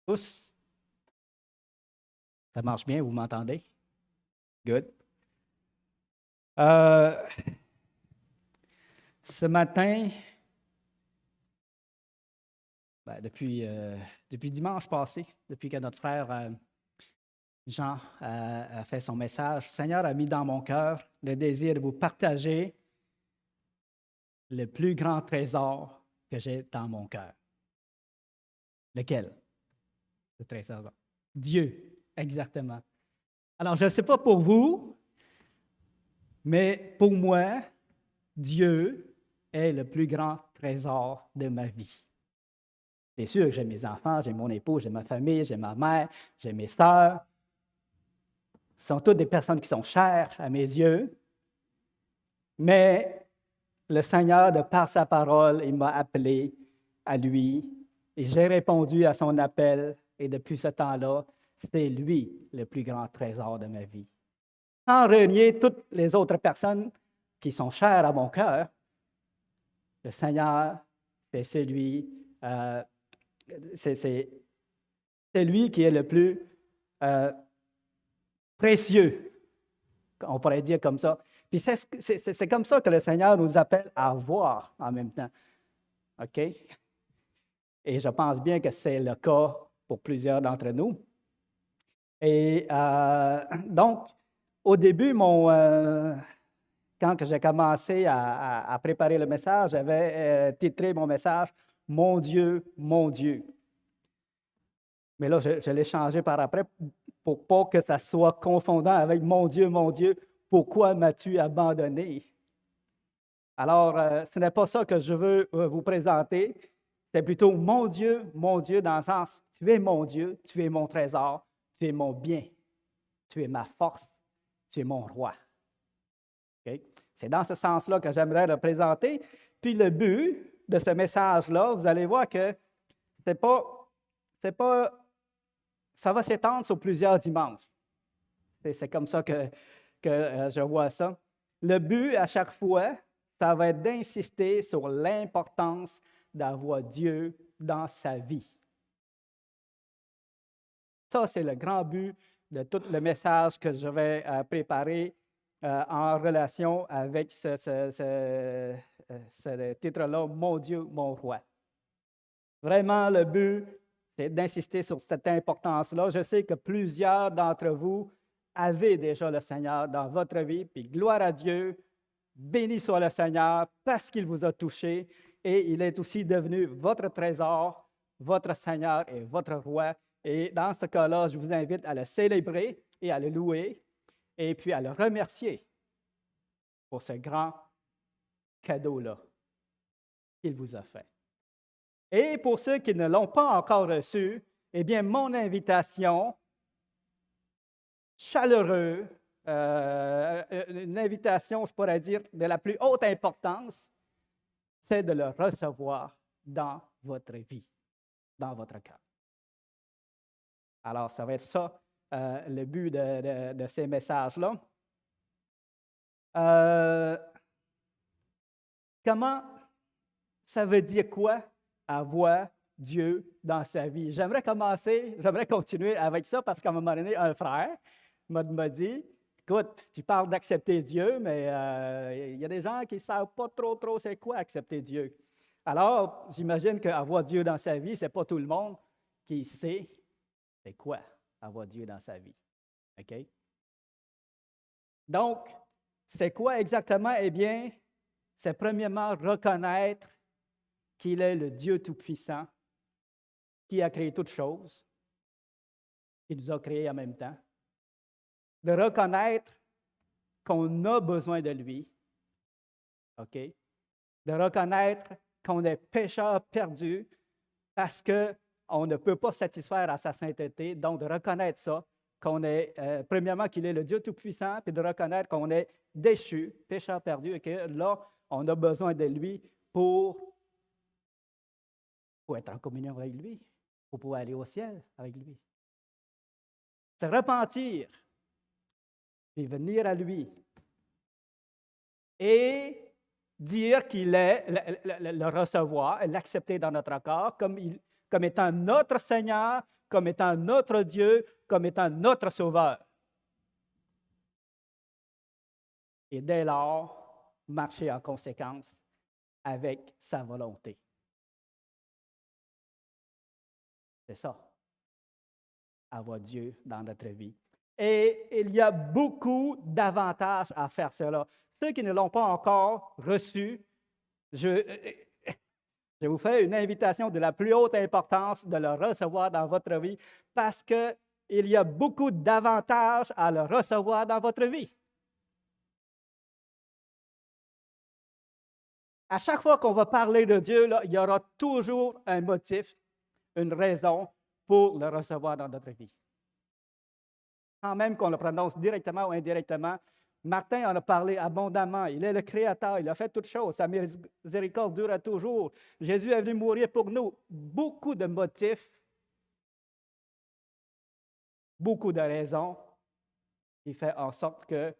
Tous? Ça marche bien, vous m'entendez? Good. Ce matin, depuis dimanche passé, depuis que notre frère Jean a fait son message, le Seigneur a mis dans mon cœur le désir de vous partager le plus grand trésor que j'ai dans mon cœur. Lequel? Le trésor. Dieu, exactement. Alors, je ne sais pas pour vous, mais pour moi, Dieu est le plus grand trésor de ma vie. C'est sûr que j'ai mes enfants, j'ai mon époux, j'ai ma famille, j'ai ma mère, j'ai mes sœurs. Ce sont toutes des personnes qui sont chères à mes yeux. Mais le Seigneur, de par sa parole, il m'a appelé à lui et j'ai répondu à son appel. Et depuis ce temps-là, c'est lui le plus grand trésor de ma vie. Sans renier toutes les autres personnes qui sont chères à mon cœur, le Seigneur, c'est celui, c'est lui qui est le plus précieux, on pourrait dire comme ça. Puis c'est comme ça que le Seigneur nous appelle à voir en même temps. OK? Et je pense bien que c'est le cas pour plusieurs d'entre nous. Et donc, au début, quand j'ai commencé à préparer le message, j'avais titré mon message « Mon Dieu, mon Dieu ». Mais là, je l'ai changé par après pour pas que ça soit confondant avec « Mon Dieu, pourquoi m'as-tu abandonné ?» Alors, ce n'est pas ça que je veux vous présenter. C'est plutôt « Mon Dieu, dans le sens « Tu es mon Dieu, tu es mon trésor, tu es mon bien, tu es ma force, tu es mon roi. » Okay? C'est dans ce sens-là que j'aimerais le présenter. Puis le but de ce message-là, vous allez voir que c'est pas, ça va s'étendre sur plusieurs dimanches. C'est comme ça que je vois ça. Le but à chaque fois, ça va être d'insister sur l'importance d'avoir Dieu dans sa vie. Ça, c'est le grand but de tout le message que je vais préparer en relation avec ce titre-là, « Mon Dieu, mon roi ». Vraiment, le but, c'est d'insister sur cette importance-là. Je sais que plusieurs d'entre vous avez déjà le Seigneur dans votre vie, puis gloire à Dieu, béni soit le Seigneur parce qu'il vous a touché et il est aussi devenu votre trésor, votre Seigneur et votre roi. Et dans ce cas-là, je vous invite à le célébrer et à le louer et puis à le remercier pour ce grand cadeau-là qu'il vous a fait. Et pour ceux qui ne l'ont pas encore reçu, eh bien, mon invitation chaleureuse, une invitation, je pourrais dire, de la plus haute importance, c'est de le recevoir dans votre vie, dans votre cœur. Alors, ça va être ça, le but de ces messages-là. Comment ça veut dire quoi, avoir Dieu dans sa vie? J'aimerais continuer avec ça parce qu'à un moment donné, un frère m'a dit, écoute, tu parles d'accepter Dieu, mais il y a des gens qui ne savent pas trop c'est quoi accepter Dieu. Alors, j'imagine qu'avoir Dieu dans sa vie, ce n'est pas tout le monde qui sait c'est quoi avoir Dieu dans sa vie. OK? Donc, c'est quoi exactement? Eh bien, c'est premièrement reconnaître qu'il est le Dieu Tout-Puissant, qui a créé toutes choses, qui nous a créés en même temps. De reconnaître qu'on a besoin de lui, OK? De reconnaître qu'on est pécheur perdu parce qu'on ne peut pas satisfaire à sa sainteté. Donc, de reconnaître ça, qu'on est, premièrement, qu'il est le Dieu Tout-Puissant, puis de reconnaître qu'on est déchu, pécheur perdu, et que là, on a besoin de lui pour être en communion avec lui, pour pouvoir aller au ciel avec lui. Se repentir, puis venir à lui. Et dire qu'il est, le recevoir, l'accepter dans notre corps comme étant notre Seigneur, comme étant notre Dieu, comme étant notre Sauveur. Et dès lors, marcher en conséquence avec sa volonté. C'est ça, avoir Dieu dans notre vie. Et il y a beaucoup d'avantages à faire cela. Ceux qui ne l'ont pas encore reçu, je vous fais une invitation de la plus haute importance de le recevoir dans votre vie parce qu'il y a beaucoup d'avantages à le recevoir dans votre vie. À chaque fois qu'on va parler de Dieu, là, il y aura toujours un motif, une raison pour le recevoir dans notre vie. Quand même qu'on le prononce directement ou indirectement, Martin en a parlé abondamment. Il est le Créateur, il a fait toutes choses. Sa miséricorde dure à toujours. Jésus est venu mourir pour nous. Beaucoup de motifs, beaucoup de raisons qui font en sorte que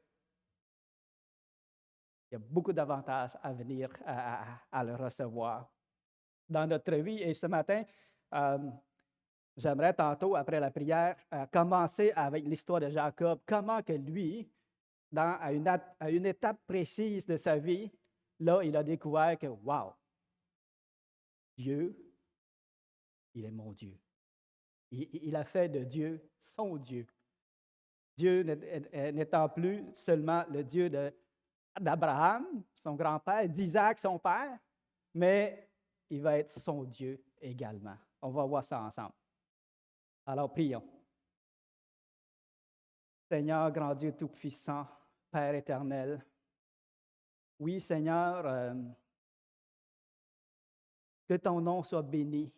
il y a beaucoup d'avantages à venir à le recevoir dans notre vie. Et ce matin, j'aimerais tantôt, après la prière, commencer avec l'histoire de Jacob. Comment que lui, à une étape précise de sa vie, là, il a découvert que, wow, Dieu, il est mon Dieu. Il a fait de Dieu son Dieu. Dieu n'étant plus seulement le Dieu d'Abraham, son grand-père, d'Isaac, son père, mais il va être son Dieu également. On va voir ça ensemble. Alors, prions. Seigneur, grand Dieu Tout-Puissant, Père éternel, oui, Seigneur, que ton nom soit béni,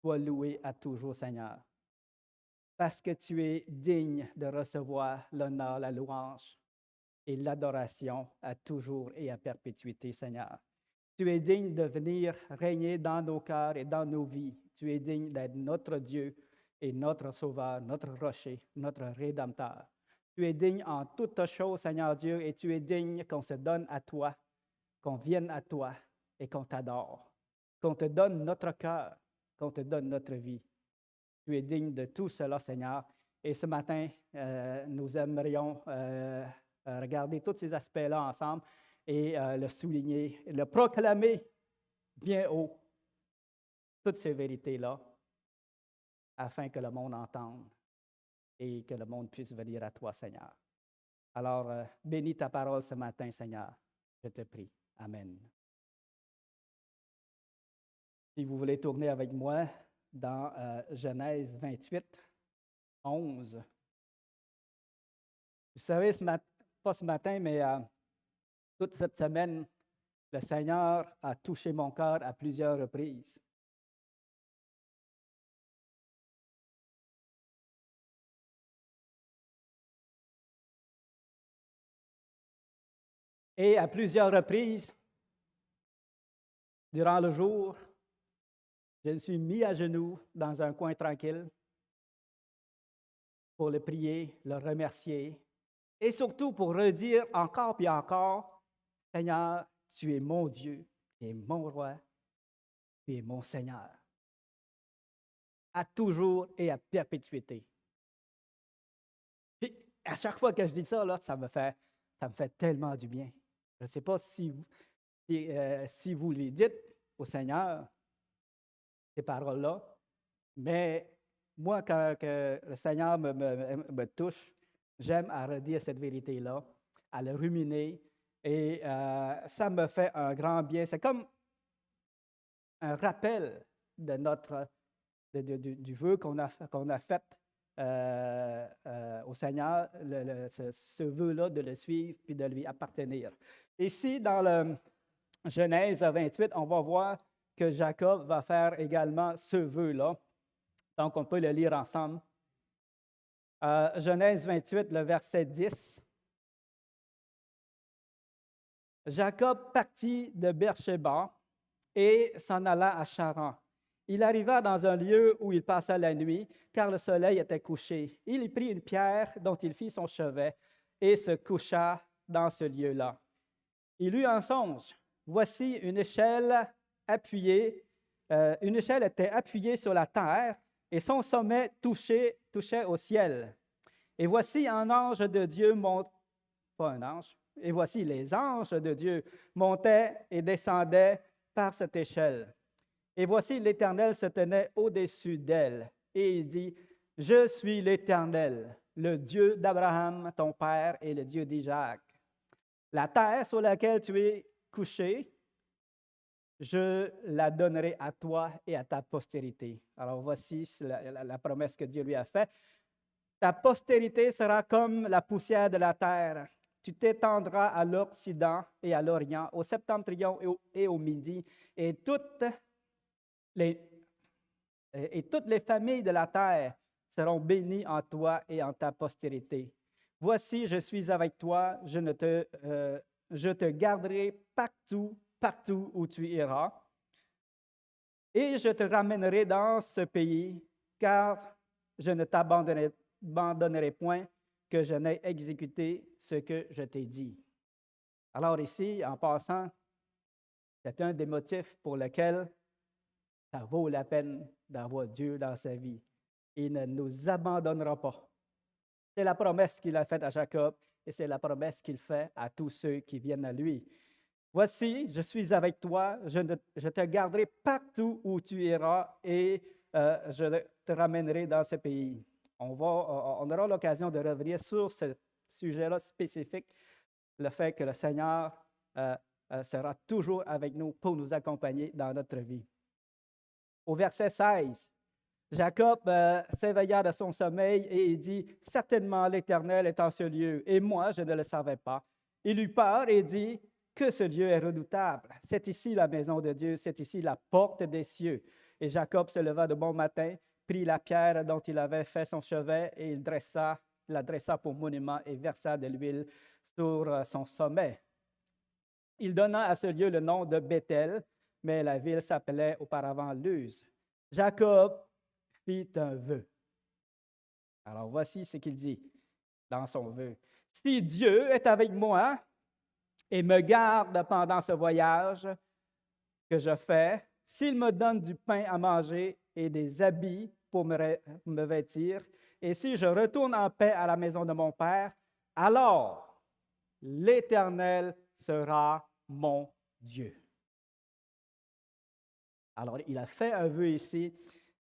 soit loué à toujours, Seigneur, parce que tu es digne de recevoir l'honneur, la louange et l'adoration à toujours et à perpétuité, Seigneur. Tu es digne de venir régner dans nos cœurs et dans nos vies. Tu es digne d'être notre Dieu et notre Sauveur, notre rocher, notre Rédempteur. Tu es digne en toutes choses, Seigneur Dieu, et tu es digne qu'on se donne à toi, qu'on vienne à toi et qu'on t'adore, qu'on te donne notre cœur, qu'on te donne notre vie. Tu es digne de tout cela, Seigneur. Et ce matin, nous aimerions regarder tous ces aspects-là ensemble et le souligner, le proclamer bien haut, toutes ces vérités-là, afin que le monde entende et que le monde puisse venir à toi, Seigneur. Alors, bénis ta parole ce matin, Seigneur, je te prie. Amen. Si vous voulez tourner avec moi dans Genèse 28, 11. Vous savez, pas ce matin, mais toute cette semaine, le Seigneur a touché mon cœur à plusieurs reprises. Et à plusieurs reprises, durant le jour, je me suis mis à genoux dans un coin tranquille pour le prier, le remercier et surtout pour redire encore et encore, Seigneur, tu es mon Dieu, tu es mon roi, tu es mon Seigneur, à toujours et à perpétuité. Puis, à chaque fois que je dis ça, là, ça me fait tellement du bien. Je ne sais pas si vous les dites au Seigneur, ces paroles-là, mais moi, quand le Seigneur me touche, j'aime à redire cette vérité-là, à le ruminer, et ça me fait un grand bien. C'est comme un rappel de du vœu qu'on a fait au Seigneur, ce vœu-là de le suivre puis de lui appartenir. Ici, dans le Genèse 28, on va voir que Jacob va faire également ce vœu-là. Donc, on peut le lire ensemble. Genèse 28, le verset 10. Jacob partit de Beersheba et s'en alla à Charan. Il arriva dans un lieu où il passa la nuit, car le soleil était couché. Il y prit une pierre dont il fit son chevet et se coucha dans ce lieu-là. Il eut un songe. Voici une échelle appuyée. Une échelle était appuyée sur la terre et son sommet touchait au ciel. Et voici un ange de Dieu pas un ange, et voici les anges de Dieu montaient et descendaient par cette échelle. Et voici l'Éternel se tenait au-dessus d'elle, et il dit, je suis l'Éternel, le Dieu d'Abraham, ton père, et le Dieu d'Isaac. La terre sur laquelle tu es couché, je la donnerai à toi et à ta postérité. Alors voici la promesse que Dieu lui a faite. Ta postérité sera comme la poussière de la terre. Tu t'étendras à l'Occident et à l'Orient, au septentrion et au Midi, et toutes les familles de la terre seront bénies en toi et en ta postérité. Voici, je suis avec toi, je te garderai partout où tu iras, et je te ramènerai dans ce pays, car je ne t'abandonnerai point que je n'ai exécuté ce que je t'ai dit. Alors ici, en passant, c'est un des motifs pour lesquels ça vaut la peine d'avoir Dieu dans sa vie. Il ne nous abandonnera pas. C'est la promesse qu'il a faite à Jacob et c'est la promesse qu'il fait à tous ceux qui viennent à lui. Voici, je suis avec toi, je te garderai partout où tu iras et je te ramènerai dans ce pays. On aura l'occasion de revenir sur ce sujet-là spécifique, le fait que le Seigneur sera toujours avec nous pour nous accompagner dans notre vie. Au verset 16, Jacob s'éveilla de son sommeil et il dit, « Certainement l'Éternel est en ce lieu, et moi je ne le savais pas. » Il eut peur et dit, « Que ce lieu est redoutable. C'est ici la maison de Dieu, c'est ici la porte des cieux. » Et Jacob se leva de bon matin, prit la pierre dont il avait fait son chevet et la dressa pour monument et versa de l'huile sur son sommet. Il donna à ce lieu le nom de Béthel, mais la ville s'appelait auparavant Luz. Jacob fit un vœu. Alors voici ce qu'il dit dans son vœu. « Si Dieu est avec moi et me garde pendant ce voyage que je fais, s'il me donne du pain à manger et des habits pour me vêtir, et si je retourne en paix à la maison de mon Père, alors l'Éternel sera mon Dieu. » Alors, il a fait un vœu ici.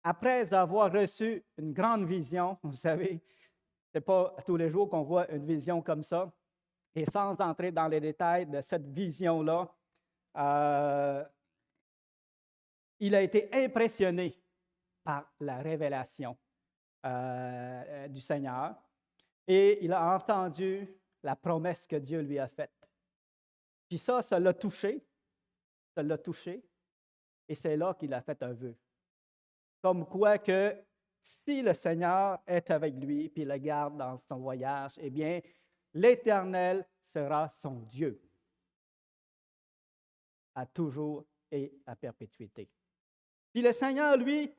Après avoir reçu une grande vision, vous savez, ce n'est pas tous les jours qu'on voit une vision comme ça. Et sans entrer dans les détails de cette vision-là, il a été impressionné par la révélation du Seigneur et il a entendu la promesse que Dieu lui a faite. Puis ça l'a touché, et c'est là qu'il a fait un vœu. Comme quoi que si le Seigneur est avec lui puis le garde dans son voyage, eh bien, l'Éternel sera son Dieu à toujours et à perpétuité. Puis le Seigneur, lui,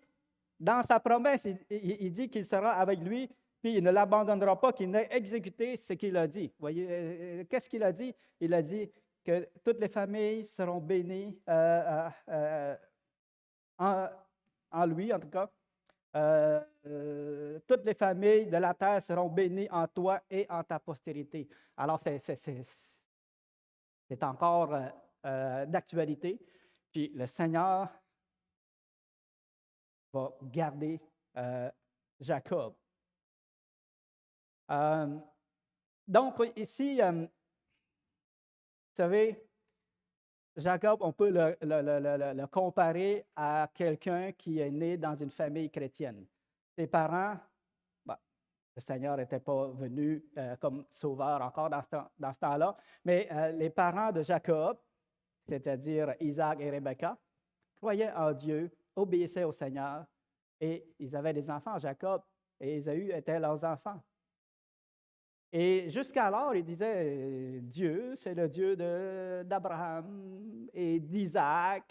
dans sa promesse, il dit qu'il sera avec lui, puis il ne l'abandonnera pas, qu'il n'ait exécuté ce qu'il a dit. Vous voyez, qu'est-ce qu'il a dit? Il a dit que toutes les familles seront bénies en lui, en tout cas. Toutes les familles de la terre seront bénies en toi et en ta postérité. Alors, c'est encore d'actualité. Puis le Seigneur va garder Jacob. Donc, ici, vous savez, Jacob, on peut le comparer à quelqu'un qui est né dans une famille chrétienne. Ses parents, le Seigneur n'était pas venu comme sauveur encore dans ce temps-là, mais les parents de Jacob, c'est-à-dire Isaac et Rebecca, croyaient en Dieu, obéissaient au Seigneur, et ils avaient des enfants. Jacob et Ésaü étaient leurs enfants. Et jusqu'alors, ils disaient, Dieu, c'est le Dieu d'Abraham et d'Isaac,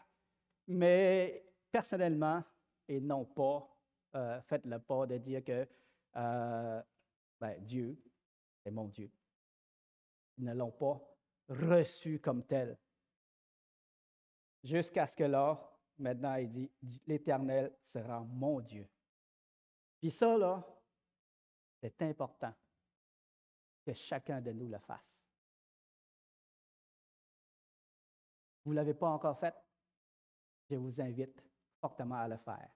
mais personnellement, ils n'ont pas fait le pas de dire que Dieu est mon Dieu. Ils ne l'ont pas reçu comme tel. Jusqu'à ce que là, maintenant, il dit, l'Éternel sera mon Dieu. Puis ça, là, c'est important que chacun de nous le fasse. Vous ne l'avez pas encore fait? Je vous invite fortement à le faire,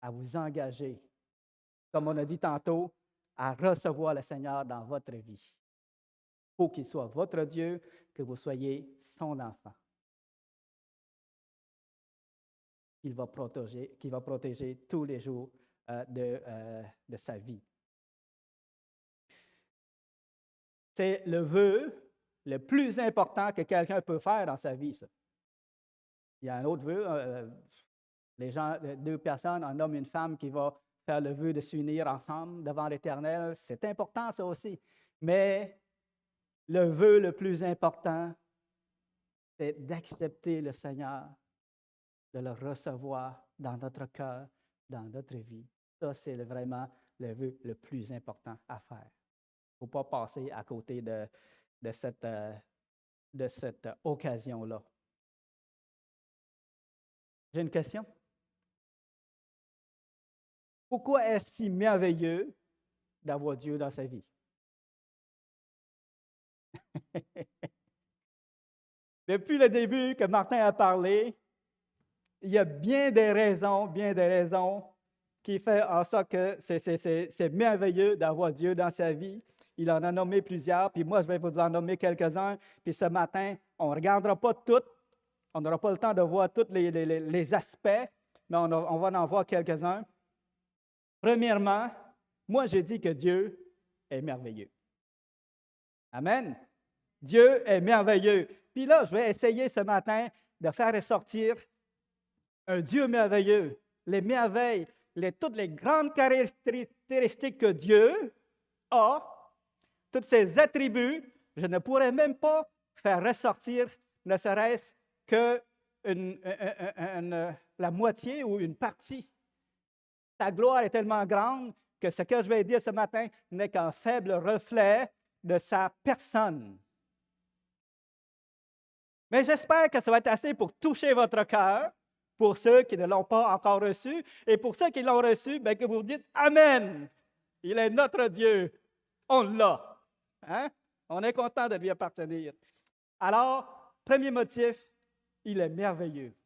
à vous engager, comme on a dit tantôt, à recevoir le Seigneur dans votre vie. Il faut qu'il soit votre Dieu, que vous soyez son enfant. Qu'il va protéger tous les jours de sa vie. C'est le vœu le plus important que quelqu'un peut faire dans sa vie, ça. Il y a un autre vœu, les gens, deux personnes, un homme et une femme qui vont faire le vœu de s'unir ensemble devant l'Éternel. C'est important, ça aussi. Mais le vœu le plus important, c'est d'accepter le Seigneur, de le recevoir dans notre cœur, dans notre vie. Ça, c'est vraiment le vœu le plus important à faire. Il ne faut pas passer à côté de cette occasion-là. J'ai une question. Pourquoi est-ce si merveilleux d'avoir Dieu dans sa vie? Depuis le début que Martin a parlé, il y a bien des raisons qui font en sorte que c'est merveilleux d'avoir Dieu dans sa vie. Il en a nommé plusieurs, puis moi, je vais vous en nommer quelques-uns. Puis ce matin, on ne regardera pas toutes, on n'aura pas le temps de voir tous les aspects, mais on va en voir quelques-uns. Premièrement, moi, j'ai dit que Dieu est merveilleux. Amen. Dieu est merveilleux. Puis là, je vais essayer ce matin de faire ressortir un Dieu merveilleux, les merveilles, toutes les grandes caractéristiques que Dieu a, tous ses attributs. Je ne pourrais même pas faire ressortir, ne serait-ce que la moitié ou une partie. Ta gloire est tellement grande que ce que je vais dire ce matin n'est qu'un faible reflet de sa personne. Mais j'espère que ça va être assez pour toucher votre cœur, pour ceux qui ne l'ont pas encore reçu, et pour ceux qui l'ont reçu, bien, que vous dites « Amen! Il est notre Dieu! » On l'a. Hein? On est content de lui appartenir. Alors, premier motif, il est merveilleux.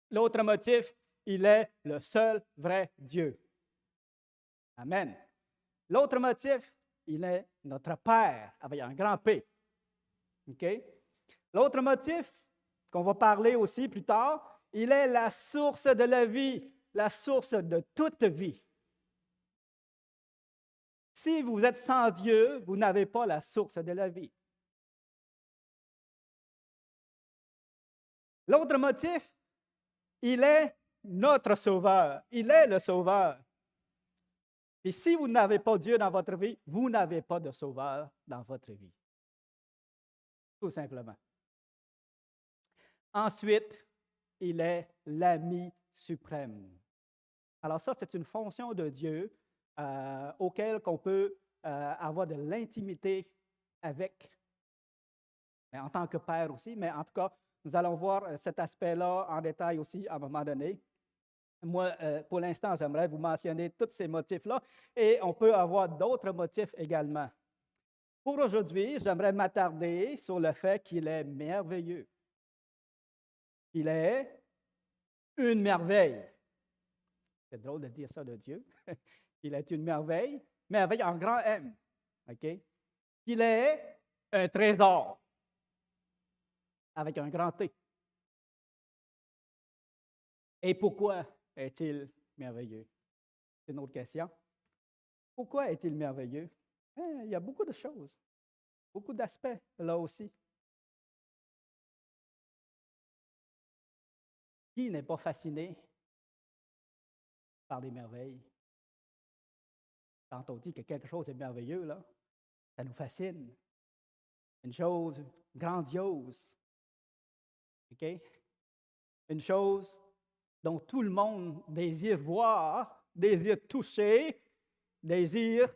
L'autre motif, il est le seul vrai Dieu. Amen. L'autre motif, il est notre Père, avec un grand P. OK? L'autre motif, qu'on va parler aussi plus tard, il est la source de la vie, la source de toute vie. Si vous êtes sans Dieu, vous n'avez pas la source de la vie. L'autre motif, il est notre Sauveur. Il est le Sauveur. Et si vous n'avez pas Dieu dans votre vie, vous n'avez pas de Sauveur dans votre vie. Tout simplement. Ensuite, il est l'ami suprême. Alors ça, c'est une fonction de Dieu auquel on peut avoir de l'intimité avec, mais en tant que Père aussi. Mais en tout cas, nous allons voir cet aspect-là en détail aussi à un moment donné. Moi, pour l'instant, j'aimerais vous mentionner tous ces motifs-là et on peut avoir d'autres motifs également. Pour aujourd'hui, j'aimerais m'attarder sur le fait qu'il est merveilleux. Il est une merveille. C'est drôle de dire ça de Dieu. Il est une merveille, mais avec un grand M. OK? Il est un trésor avec un grand T. Et pourquoi est-il merveilleux? C'est une autre question. Pourquoi est-il merveilleux? Il y a beaucoup de choses, beaucoup d'aspects là aussi. Qui n'est pas fasciné par des merveilles? Quand on dit que quelque chose est merveilleux, là, ça nous fascine. Une chose grandiose. OK? Une chose dont tout le monde désire voir, désire toucher, désire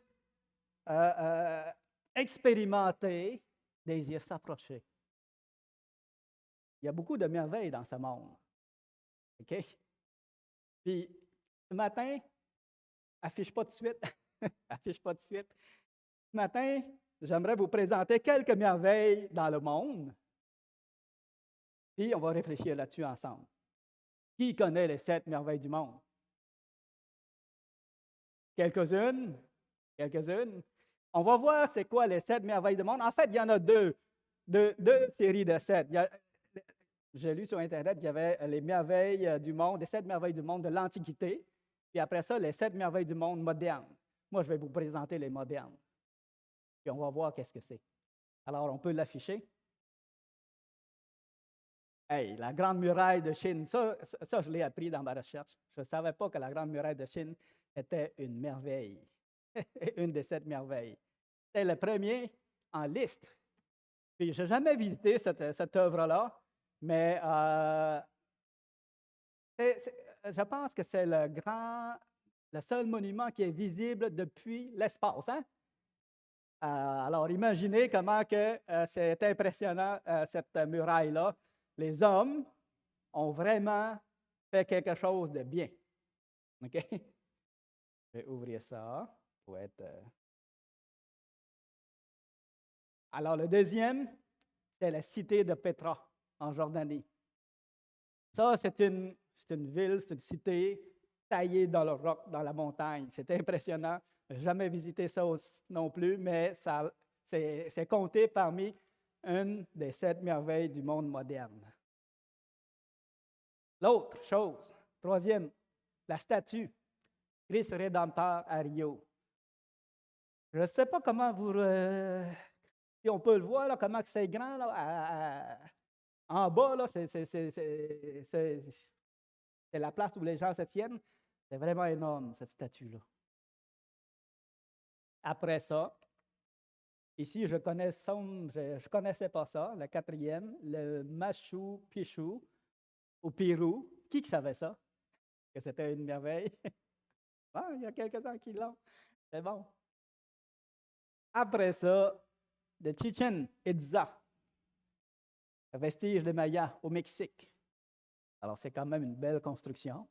expérimenter, désire s'approcher. Il y a beaucoup de merveilles dans ce monde. OK? Puis, ce matin, affiche pas tout de suite. Affiche pas tout de suite. Ce matin, j'aimerais vous présenter quelques merveilles dans le monde. Puis on va réfléchir là-dessus ensemble. Qui connaît les 7 merveilles du monde? Quelques-unes? Quelques-unes? On va voir c'est quoi les 7 merveilles du monde. En fait, il y en a deux séries de 7. J'ai lu sur Internet qu'il y avait les merveilles du monde, les 7 merveilles du monde de l'Antiquité, puis après ça, les 7 merveilles du monde modernes. Moi, je vais vous présenter les modernes. Puis on va voir qu'est-ce que c'est. Alors, on peut l'afficher. Hey, la Grande Muraille de Chine, ça je l'ai appris dans ma recherche. Je ne savais pas que la Grande Muraille de Chine était une merveille, une des 7 merveilles. C'est le premier en liste. Puis, je n'ai jamais visité cette œuvre-là, mais je pense que c'est le seul monument qui est visible depuis l'espace. Hein? Alors, imaginez comment que, c'est impressionnant, cette muraille-là. Les hommes ont vraiment fait quelque chose de bien. OK? Je vais ouvrir ça pour être... Alors, le deuxième, c'est la cité de Pétra, en Jordanie. Ça, c'est une ville, c'est une cité taillée dans le roc, dans la montagne. C'est impressionnant. Je n'ai jamais visité ça non plus, mais c'est compté parmi une des 7 merveilles du monde moderne. L'autre chose, troisième, la statue Christ Rédempteur à Rio. Je ne sais pas comment si on peut le voir, là, comment c'est grand. Là, en bas, là, c'est la place où les gens se tiennent. C'est vraiment énorme, cette statue-là. Après ça, ici, je ne connaissais pas ça, le quatrième, le Machu Picchu, au Pérou. Qui savait ça? Que c'était une merveille? Ah, il y a quelques-uns qui l'ont. C'est bon. Après ça, de Chichen Itza, le vestige de Maya au Mexique. Alors, c'est quand même une belle construction.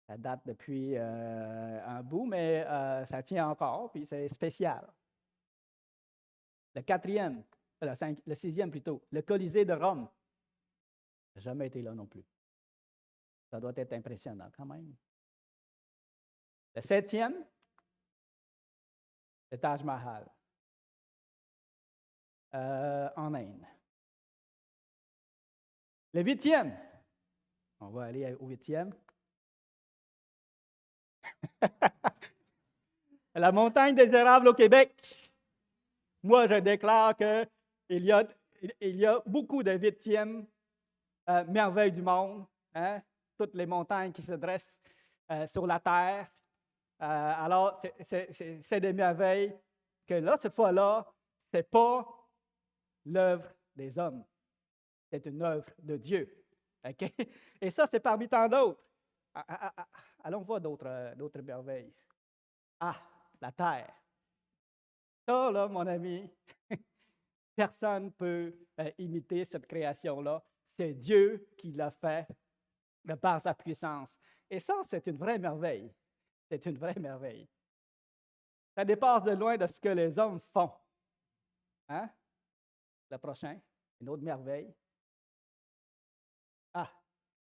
Ça date depuis un bout, mais ça tient encore, puis c'est spécial. Le quatrième, le sixième plutôt, le Colisée de Rome. Je n'ai jamais été là non plus. Ça doit être impressionnant quand même. Le septième, le Taj Mahal, en Inde. Le huitième, on va aller au huitième. La montagne des érables au Québec. Moi, je déclare qu'il y a beaucoup de huitièmes merveilles du monde. Hein? Toutes les montagnes qui se dressent sur la terre. Alors, c'est des merveilles que là, cette fois-là, ce n'est pas l'œuvre des hommes. C'est une œuvre de Dieu. Okay? Et ça, c'est parmi tant d'autres. Allons voir d'autres merveilles. Ah, la terre. Ça, là, mon ami, personne ne peut imiter cette création-là. C'est Dieu qui l'a fait de par sa puissance. Et ça, c'est une vraie merveille. C'est une vraie merveille. Ça dépasse de loin de ce que les hommes font. Hein? Le prochain, une autre merveille. Ah,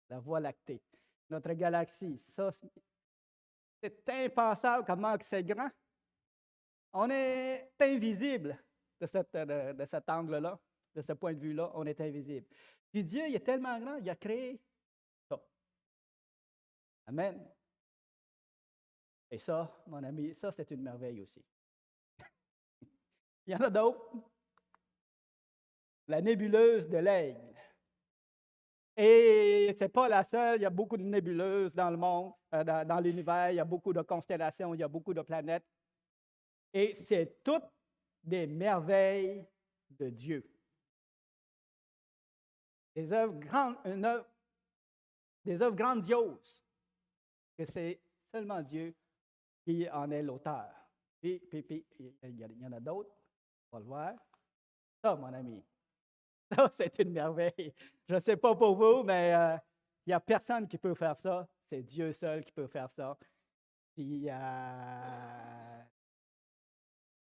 la Voie lactée. Notre galaxie, ça, c'est impensable comment c'est grand. On est invisible de cet angle-là, de ce point de vue-là, on est invisible. Puis Dieu, il est tellement grand, il a créé ça. Amen. Et ça, mon ami, ça, c'est une merveille aussi. Il y en a d'autres. La nébuleuse de l'Aigle. Et ce n'est pas la seule, il y a beaucoup de nébuleuses dans le monde, dans l'univers, il y a beaucoup de constellations, il y a beaucoup de planètes. Et c'est toutes des merveilles de Dieu. Des œuvres grandioses, que c'est seulement Dieu qui en est l'auteur. Puis, il y en a d'autres, on va le voir. Ça, mon ami, ça, c'est une merveille. Je ne sais pas pour vous, mais il n'y a personne qui peut faire ça. C'est Dieu seul qui peut faire ça.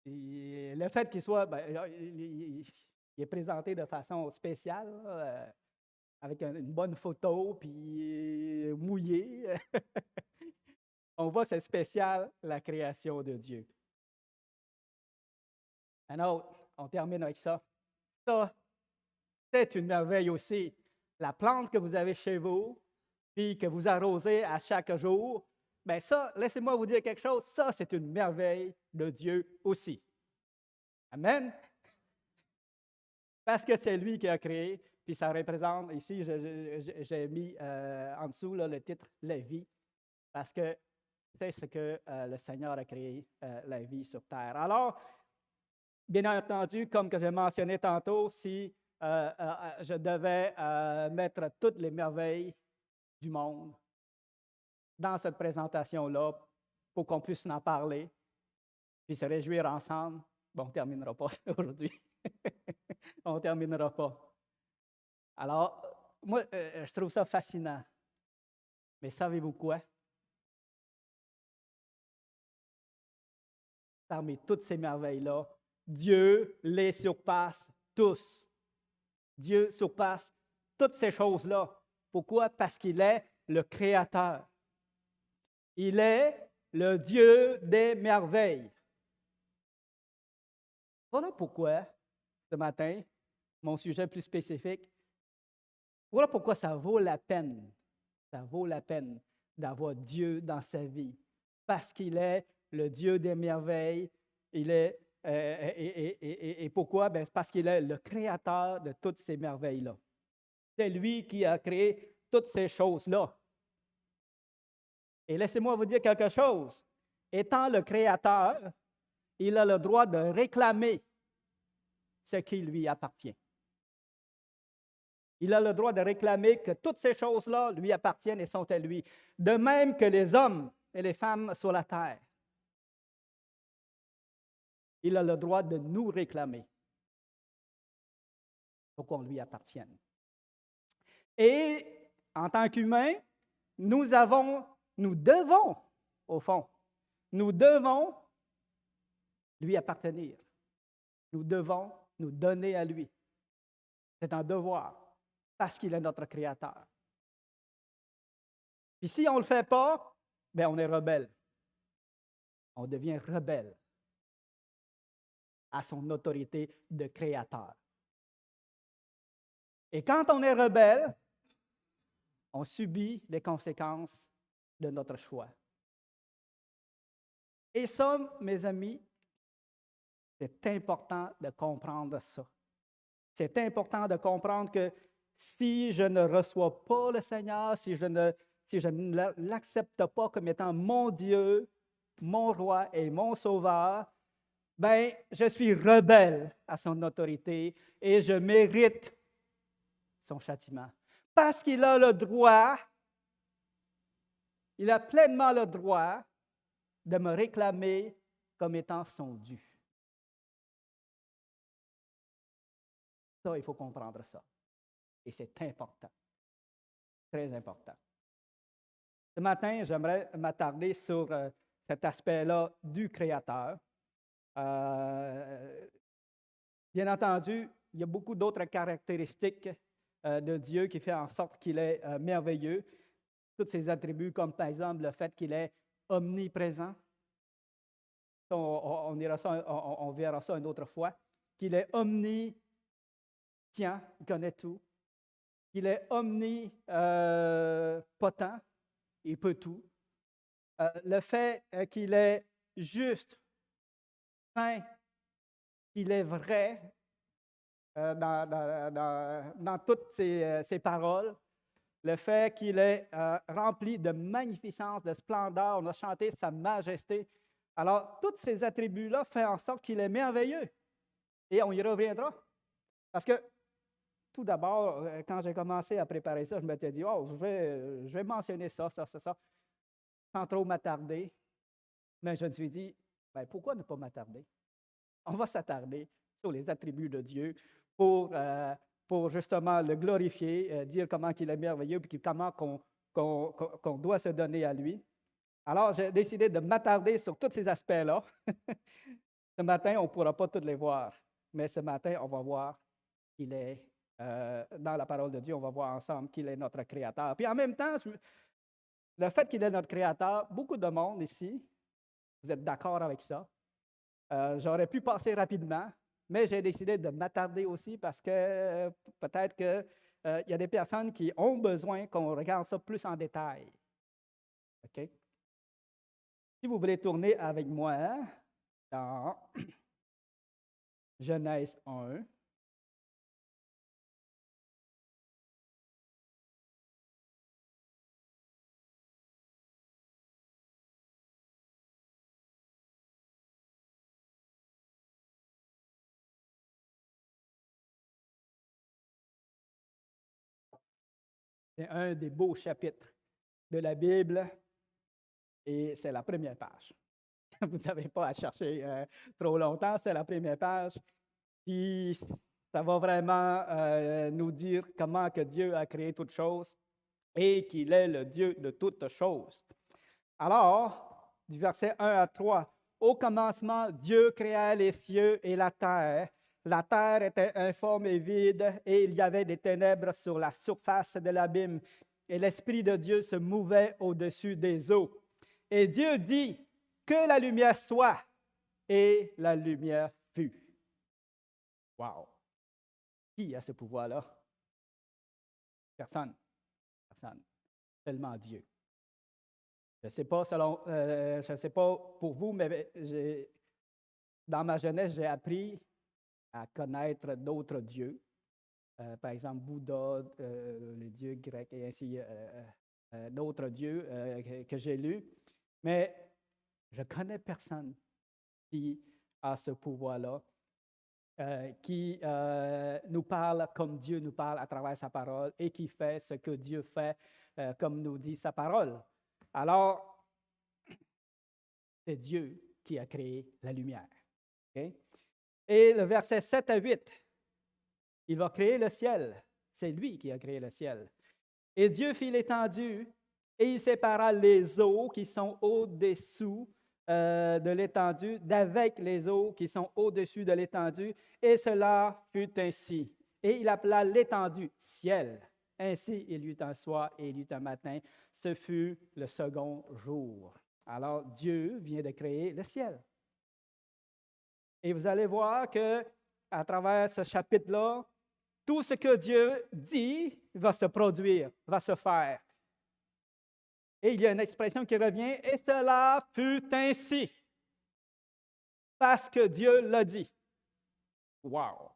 Puis, le fait qu'il soit, il est présenté de façon spéciale, là, avec une bonne photo, puis mouillé. On voit, c'est spécial, la création de Dieu. Un autre, on termine avec ça. Ça, c'est une merveille aussi. La plante que vous avez chez vous, puis que vous arrosez à chaque jour, bien ça, laissez-moi vous dire quelque chose, ça, c'est une merveille de Dieu aussi. Amen? Parce que c'est lui qui a créé, puis ça représente, ici, j'ai mis en dessous là, le titre « La vie », parce que c'est ce que le Seigneur a créé, la vie sur terre. Alors, bien entendu, comme que j'ai mentionné tantôt, si je devais mettre toutes les merveilles du monde dans cette présentation-là pour qu'on puisse en parler, puis se réjouir ensemble, bon, on ne terminera pas aujourd'hui. On ne terminera pas. Alors, moi, je trouve ça fascinant. Mais savez-vous quoi? Parmi toutes ces merveilles-là, Dieu les surpasse tous. Dieu surpasse toutes ces choses-là. Pourquoi? Parce qu'il est le Créateur. Il est le Dieu des merveilles. Voilà pourquoi, ce matin, mon sujet plus spécifique, voilà pourquoi ça vaut la peine d'avoir Dieu dans sa vie. Parce qu'il est le Dieu des merveilles. Il est, et pourquoi? Bien, c'est parce qu'il est le créateur de toutes ces merveilles-là. C'est lui qui a créé toutes ces choses-là. Et laissez-moi vous dire quelque chose. Étant le créateur, il a le droit de réclamer ce qui lui appartient. Il a le droit de réclamer que toutes ces choses-là lui appartiennent et sont à lui. De même que les hommes et les femmes sur la terre. Il a le droit de nous réclamer pour qu'on lui appartienne. Et en tant qu'humains, nous devons, au fond, nous devons lui appartenir. Nous devons nous donner à lui. C'est un devoir, parce qu'il est notre Créateur. Puis si on ne le fait pas, bien, on est rebelle. On devient rebelle à son autorité de Créateur. Et quand on est rebelle, on subit les conséquences de notre choix. Et ça, mes amis, c'est important de comprendre ça. C'est important de comprendre que si je ne reçois pas le Seigneur, si je ne l'accepte pas comme étant mon Dieu, mon roi et mon sauveur, ben, je suis rebelle à son autorité et je mérite son châtiment. Parce qu'il a le droit, il a pleinement le droit de me réclamer comme étant son dû. Ça, il faut comprendre ça. Et c'est important. Très important. Ce matin, j'aimerais m'attarder sur cet aspect-là du Créateur. Bien entendu, il y a beaucoup d'autres caractéristiques de Dieu qui font en sorte qu'il est merveilleux. Tous ses attributs, comme par exemple le fait qu'il est omniprésent. On verra ça une autre fois. Qu'il est omniscient, il connaît tout. Qu'il est omnipotent, il peut tout. Le fait qu'il est juste, saint, qu'il est vrai dans toutes ses paroles. Le fait qu'il est rempli de magnificence, de splendeur. On a chanté sa majesté. Alors, tous ces attributs-là font en sorte qu'il est merveilleux. Et on y reviendra. Parce que, tout d'abord, quand j'ai commencé à préparer ça, je m'étais dit, oh, je vais mentionner ça, sans trop m'attarder. Mais je me suis dit, ben, pourquoi ne pas m'attarder? On va s'attarder sur les attributs de Dieu pour justement le glorifier, dire comment il est merveilleux, puis comment qu'on doit se donner à lui. Alors, j'ai décidé de m'attarder sur tous ces aspects-là. Ce matin, on ne pourra pas tous les voir, mais ce matin, on va voir qu'il est, dans la parole de Dieu, on va voir ensemble qu'il est notre Créateur. Puis en même temps, le fait qu'il est notre Créateur, beaucoup de monde ici, vous êtes d'accord avec ça. J'aurais pu passer rapidement, mais j'ai décidé de m'attarder aussi parce que peut-être qu'il y a des personnes qui ont besoin qu'on regarde ça plus en détail. OK? Si vous voulez tourner avec moi dans Genèse 1. C'est un des beaux chapitres de la Bible et c'est la première page. Vous n'avez pas à chercher trop longtemps, c'est la première page. Puis ça va vraiment nous dire comment que Dieu a créé toutes choses et qu'il est le Dieu de toutes choses. Alors, du verset 1 à 3, au commencement, Dieu créa les cieux et la terre. La terre était informe et vide, et il y avait des ténèbres sur la surface de l'abîme, et l'Esprit de Dieu se mouvait au-dessus des eaux. Et Dieu dit, que la lumière soit, et la lumière fut. Wow! Qui a ce pouvoir-là? Personne. Personne. Seulement Dieu. Je ne sais pas je sais pas pour vous, mais dans ma jeunesse, j'ai appris à connaître d'autres dieux. Par exemple, Bouddha, le dieu grec, et ainsi d'autres dieux que j'ai lus. Mais je ne connais personne qui a ce pouvoir-là, qui nous parle comme Dieu nous parle à travers sa parole et qui fait ce que Dieu fait comme nous dit sa parole. Alors, c'est Dieu qui a créé la lumière. Okay? Et le verset 7 à 8, il va créer le ciel. C'est lui qui a créé le ciel. Et Dieu fit l'étendue et il sépara les eaux qui sont au-dessous de l'étendue d'avec les eaux qui sont au-dessus de l'étendue. Et cela fut ainsi. Et il appela l'étendue ciel. Ainsi, il y eut un soir et il y eut un matin. Ce fut le second jour. Alors, Dieu vient de créer le ciel. Et vous allez voir que à travers ce chapitre-là, tout ce que Dieu dit va se produire, va se faire. Et il y a une expression qui revient, et cela fut ainsi, parce que Dieu l'a dit. Wow!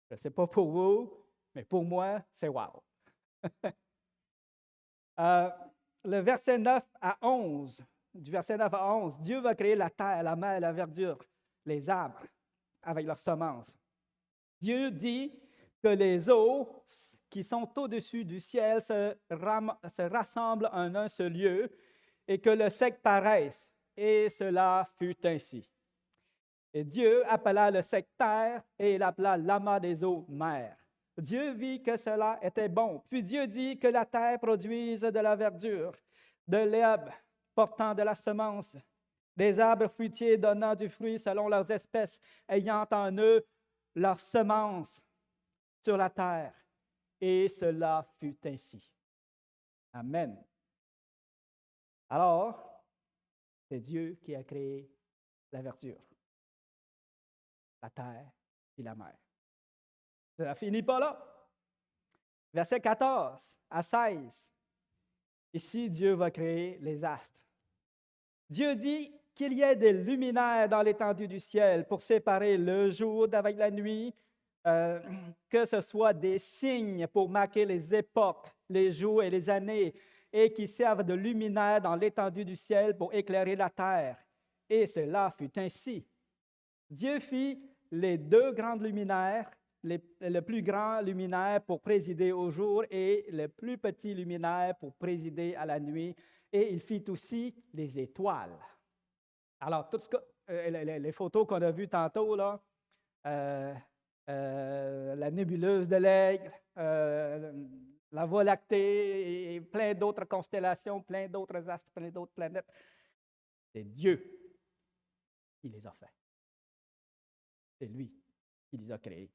Je ne sais pas pour vous, mais pour moi, c'est wow. Le verset 9 à 11, du verset 9 à 11, Dieu va créer la terre, la mer, la verdure, les arbres avec leurs semences. Dieu dit que les eaux qui sont au-dessus du ciel se rassemblent en un seul lieu et que le sec paraisse. Et cela fut ainsi. Et Dieu appela le sec terre et il appela l'amas des eaux mer. Dieu vit que cela était bon. Puis Dieu dit que la terre produise de la verdure, de l'herbe portant de la semence, des arbres fruitiers donnant du fruit selon leurs espèces, ayant en eux leur semence sur la terre. Et cela fut ainsi. Amen. Alors, c'est Dieu qui a créé la verdure, la terre et la mer. Ça ne finit pas là. Verset 14 à 16. Ici, Dieu va créer les astres. Dieu dit qu'il y ait des luminaires dans l'étendue du ciel pour séparer le jour d'avec la nuit, que ce soit des signes pour marquer les époques, les jours et les années, et qui servent de luminaires dans l'étendue du ciel pour éclairer la terre. Et cela fut ainsi. Dieu fit les deux grandes luminaires, le plus grand luminaire pour présider au jour et le plus petit luminaire pour présider à la nuit. Et il fit aussi les étoiles. Alors, tout ce que, les photos qu'on a vues tantôt, là, la nébuleuse de l'Aigle, la Voie lactée et plein d'autres constellations, plein d'autres astres, plein d'autres planètes. C'est Dieu qui les a faits. C'est lui qui les a créés.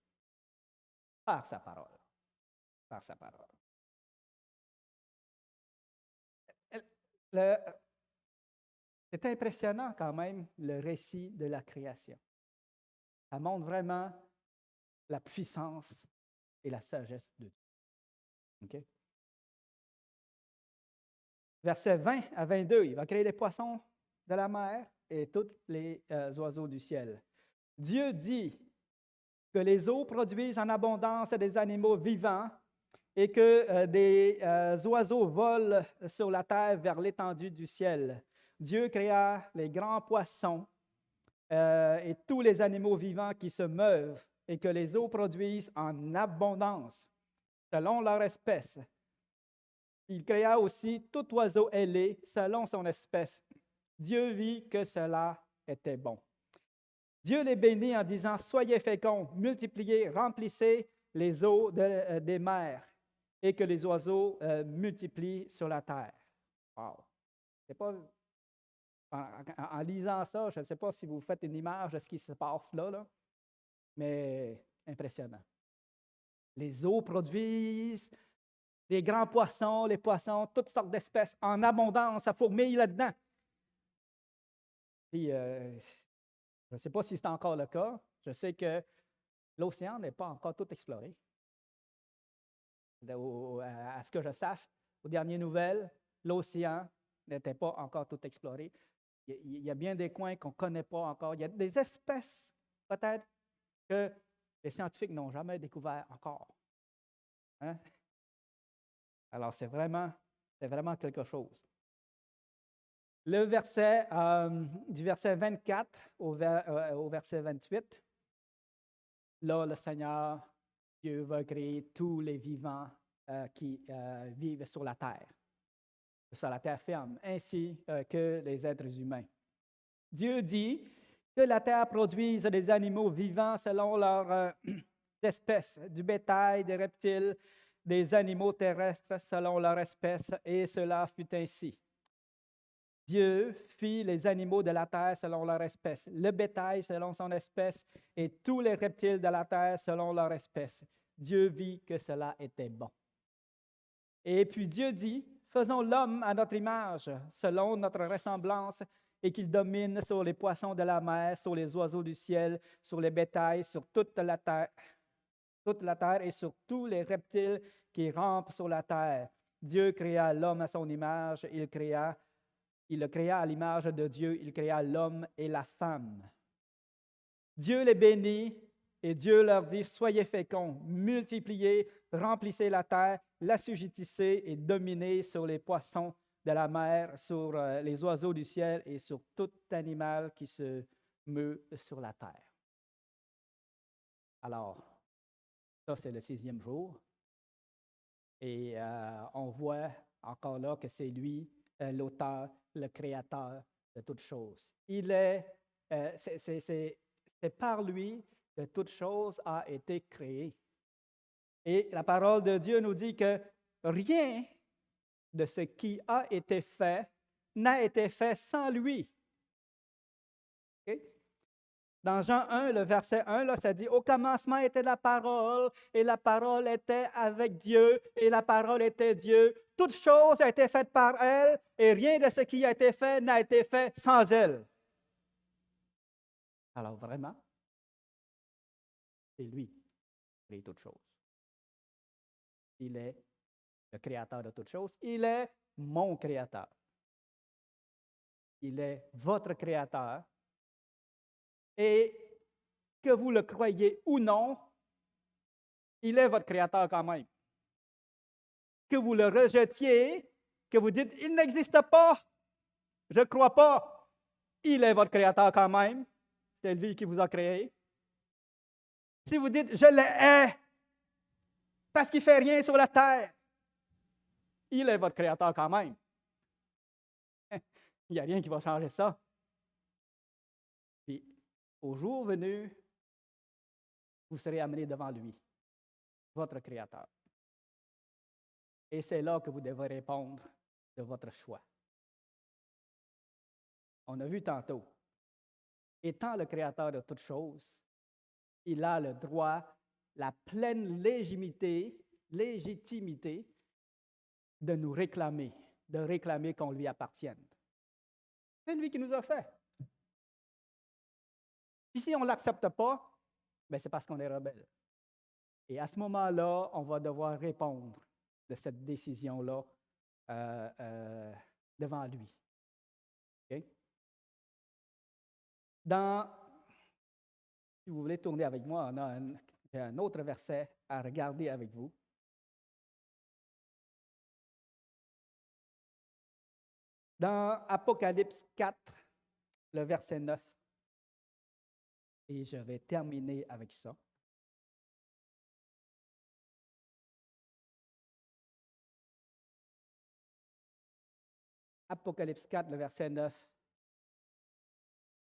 Par sa parole. Par sa parole. C'est impressionnant quand même le récit de la création. Ça montre vraiment la puissance et la sagesse de Dieu. Okay? Versets 20 à 22, il va créer les poissons de la mer et tous les oiseaux du ciel. Dieu dit que les eaux produisent en abondance des animaux vivants et que des oiseaux volent sur la terre vers l'étendue du ciel. Dieu créa les grands poissons et tous les animaux vivants qui se meuvent et que les eaux produisent en abondance, selon leur espèce. Il créa aussi tout oiseau ailé selon son espèce. Dieu vit que cela était bon. Dieu les bénit en disant, « Soyez féconds, multipliez, remplissez les eaux des mers et que les oiseaux multiplient sur la terre. » Wow! C'est pas, en lisant ça, je ne sais pas si vous faites une image de ce qui se passe là, mais impressionnant. Les eaux produisent des grands poissons, les poissons, toutes sortes d'espèces en abondance, ça fourmille là-dedans. Puis, je ne sais pas si c'est encore le cas. Je sais que l'océan n'est pas encore tout exploré. À ce que je sache, aux dernières nouvelles, l'océan n'était pas encore tout exploré. Il y a bien des coins qu'on ne connaît pas encore. Il y a des espèces, peut-être, que les scientifiques n'ont jamais découvert encore. Hein? Alors, c'est vraiment quelque chose. Le verset, du verset 24 au verset 28, là, le Seigneur, Dieu va créer tous les vivants qui vivent sur la terre ferme, ainsi que les êtres humains. Dieu dit que la terre produise des animaux vivants selon leur espèce, du bétail, des reptiles, des animaux terrestres selon leur espèce, et cela fut ainsi. Dieu fit les animaux de la terre selon leur espèce, le bétail selon son espèce, et tous les reptiles de la terre selon leur espèce. Dieu vit que cela était bon. Et puis Dieu dit, faisons l'homme à notre image, selon notre ressemblance, et qu'il domine sur les poissons de la mer, sur les oiseaux du ciel, sur les bétails, sur toute la terre et sur tous les reptiles qui rampent sur la terre. Dieu créa l'homme à son image, il le créa à l'image de Dieu, il créa l'homme et la femme. Dieu les bénit et Dieu leur dit, soyez féconds, multipliez, remplissez la terre, l'assujettissez et dominez sur les poissons de la mer, sur les oiseaux du ciel et sur tout animal qui se meut sur la terre. Alors, ça c'est le 6e jour. Et on voit encore là que c'est lui, l'auteur, le créateur de toutes choses. C'est par lui que toute chose a été créée. Et la parole de Dieu nous dit que rien de ce qui a été fait n'a été fait sans lui. Okay? Dans Jean 1, le verset 1, là, ça dit « Au commencement était la parole, et la parole était avec Dieu, et la parole était Dieu. Toute chose a été faite par elle, et rien de ce qui a été fait n'a été fait sans elle. » Alors vraiment, c'est lui qui crée toutes choses. Il est le créateur de toutes choses. Il est mon créateur. Il est votre créateur. Et que vous le croyez ou non, il est votre créateur quand même. Que vous le rejetiez, que vous dites, il n'existe pas, je ne crois pas, il est votre créateur quand même. C'est lui qui vous a créé. Si vous dites, je le hais, parce qu'il ne fait rien sur la terre, il est votre créateur quand même. Il n'y a rien qui va changer ça. Puis, au jour venu, vous serez amené devant lui, votre créateur. Et c'est là que vous devrez répondre de votre choix. On a vu tantôt. Étant le créateur de toutes choses, il a le droit, la pleine légitimité de nous réclamer, de réclamer qu'on lui appartienne. C'est lui qui nous a fait. Puis si on ne l'accepte pas, ben c'est parce qu'on est rebelle. Et à ce moment-là, on va devoir répondre de cette décision-là devant lui. Okay? Si vous voulez tourner avec moi, on a un autre verset à regarder avec vous. Dans Apocalypse 4, le verset 9, et je vais terminer avec ça. Apocalypse 4, le verset 9.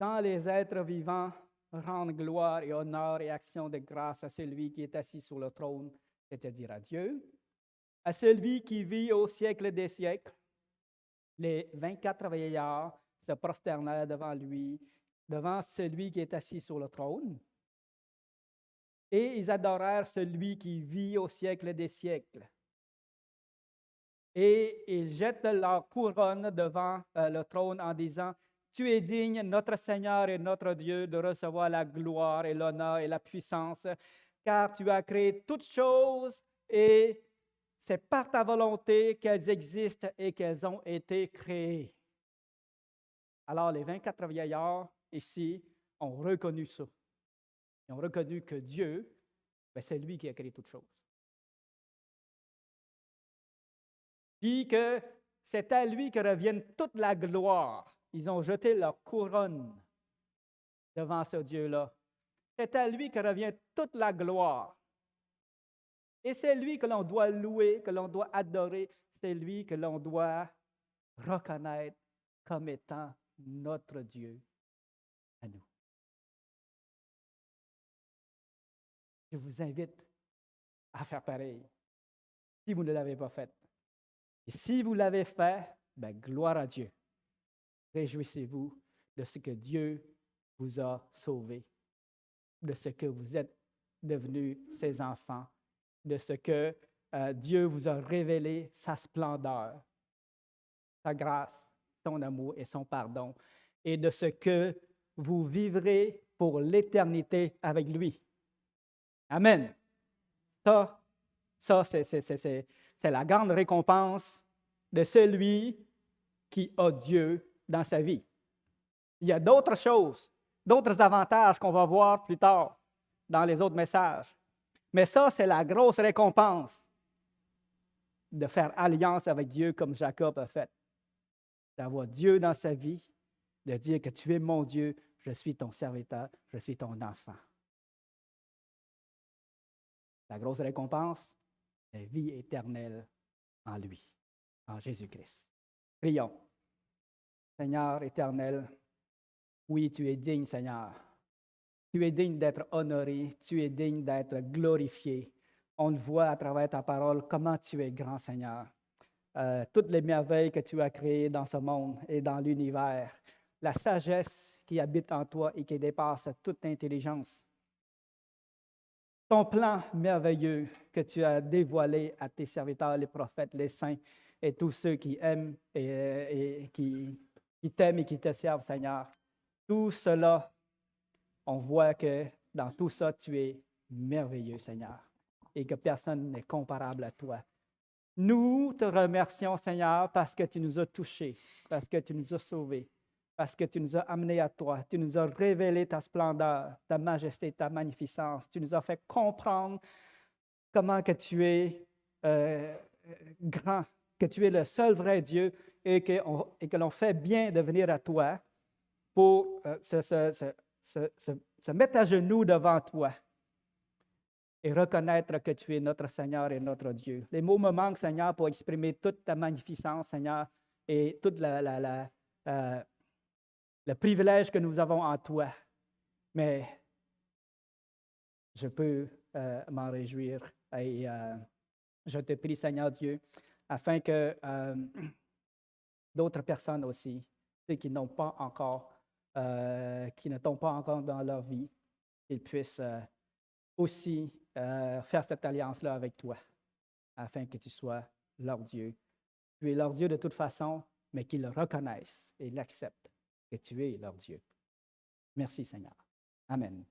Quand les êtres vivants rendent gloire et honneur et action de grâce à celui qui est assis sur le trône, c'est-à-dire à Dieu, à celui qui vit au siècle des siècles, les 24 vieillards se prosternèrent devant lui, devant celui qui est assis sur le trône, et ils adorèrent celui qui vit au siècle des siècles. Et ils jettent leur couronne devant le trône en disant, « Tu es digne, notre Seigneur et notre Dieu, de recevoir la gloire et l'honneur et la puissance, car tu as créé toutes choses et c'est par ta volonté qu'elles existent et qu'elles ont été créées. » Alors, les 24 vieillards ici ont reconnu ça. Ils ont reconnu que Dieu, c'est lui qui a créé toutes choses. Puis que c'est à lui que revienne toute la gloire. Ils ont jeté leur couronne devant ce Dieu-là. C'est à lui que revient toute la gloire. Et c'est lui que l'on doit louer, que l'on doit adorer. C'est lui que l'on doit reconnaître comme étant notre Dieu à nous. Je vous invite à faire pareil, si vous ne l'avez pas fait. Et si vous l'avez fait, gloire à Dieu. Réjouissez-vous de ce que Dieu vous a sauvé, de ce que vous êtes devenus ses enfants, de ce que Dieu vous a révélé sa splendeur, sa grâce, son amour et son pardon, et de ce que vous vivrez pour l'éternité avec lui. Amen. Ça c'est la grande récompense de celui qui a Dieu dans sa vie. Il y a d'autres choses, d'autres avantages qu'on va voir plus tard dans les autres messages. Mais ça, c'est la grosse récompense de faire alliance avec Dieu comme Jacob a fait. D'avoir Dieu dans sa vie, de dire que tu es mon Dieu, je suis ton serviteur, je suis ton enfant. La grosse récompense, c'est vie éternelle en lui, en Jésus-Christ. Prions. Seigneur éternel, oui, tu es digne, Seigneur. Tu es digne d'être honoré, tu es digne d'être glorifié. On le voit à travers ta parole, comment tu es grand, Seigneur. Toutes les merveilles que tu as créées dans ce monde et dans l'univers, la sagesse qui habite en toi et qui dépasse toute intelligence. Ton plan merveilleux que tu as dévoilé à tes serviteurs, les prophètes, les saints et tous ceux qui aiment et qui t'aiment et qui te servent, Seigneur. Tout cela, on voit que dans tout ça, tu es merveilleux, Seigneur, et que personne n'est comparable à toi. Nous te remercions, Seigneur, parce que tu nous as touchés, parce que tu nous as sauvés, parce que tu nous as amenés à toi. Tu nous as révélé ta splendeur, ta majesté, ta magnificence. Tu nous as fait comprendre comment que tu es grand, que tu es le seul vrai Dieu et que l'on fait bien de venir à toi pour se mettre à genoux devant toi et reconnaître que tu es notre Seigneur et notre Dieu. Les mots me manquent, Seigneur, pour exprimer toute ta magnificence, Seigneur, et tout le privilège que nous avons en toi. Mais je peux m'en réjouir et je te prie, Seigneur Dieu, afin que d'autres personnes aussi ceux qui n'ont pas encore, qui ne t'ont pas encore dans leur vie, qu'ils puissent aussi faire cette alliance-là avec toi, afin que tu sois leur Dieu. Tu es leur Dieu de toute façon, mais qu'ils le reconnaissent et l'acceptent que tu es leur Dieu. Merci Seigneur. Amen.